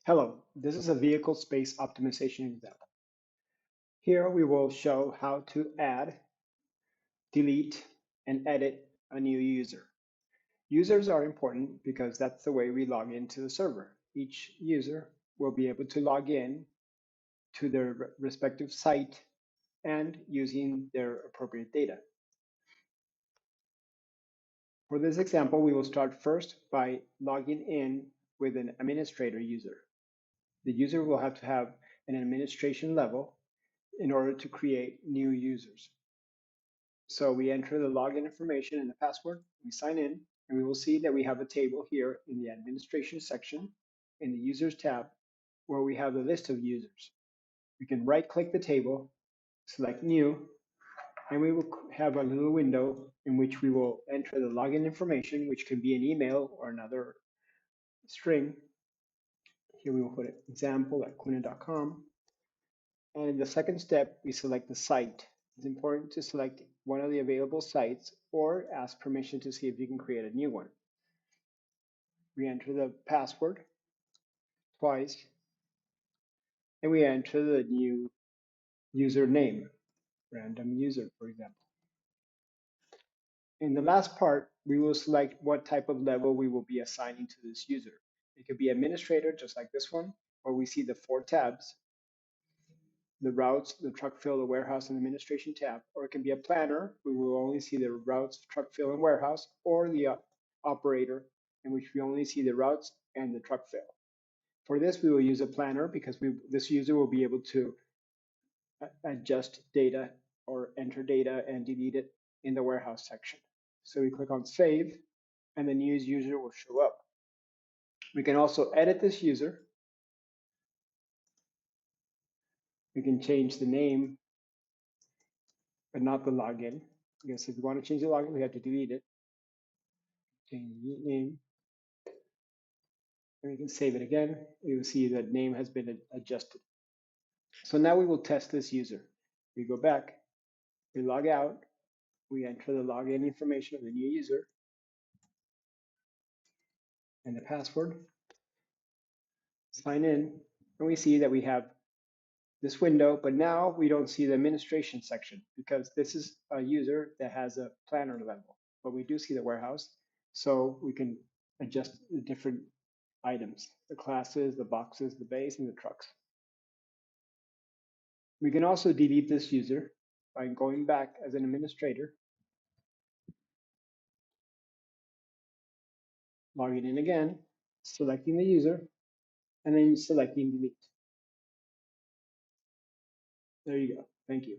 Hello, this is a vehicle space optimization example. Here we will show how to add, delete, and edit a new user. Users are important because that's the way we log into the server. Each user will be able to log in to their respective site and using their appropriate data. For this example, we will start first by logging in with an administrator user. The user will have to have an administration level in order to create new users. So we enter the login information and the password, we sign in, and we will see that we have a table here in the administration section in the users tab where we have the list of users. We can right click the table, select new, and we will have a little window in which we will enter the login information, which can be an email or another string. Here we will put example at kuna.com. And in the second step, we select the site. It's important to select one of the available sites or ask permission to see if you can create a new one. We enter the password twice, and we enter the new username, random user, for example. In the last part, we will select what type of level we will be assigning to this user. It could be administrator, just like this one, where we see the 4 tabs, the routes, the truck fill, the warehouse, and administration tab, or it can be a planner. We will only see the routes, truck fill, and warehouse, or the operator, in which we only see the routes and the truck fill. For this, we will use a planner because this user will be able to adjust data or enter data and delete it in the warehouse section. So we click on save, and the new user will show up. We can also edit this user. We can change the name but not the login. Because if we want to change the login, we have to delete it. Change the name. And we can save it again. You will see that name has been adjusted. So now we will test this user. We go back, we log out, we enter the login information of the new user and the password, sign in, and we see that we have this window, but now we don't see the administration section because this is a user that has a planner level, but we do see the warehouse, so we can adjust the different items, the classes, the boxes, the bays, and the trucks. We can also delete this user by going back as an administrator, logging in again, selecting the user, and then selecting delete. There you go. Thank you.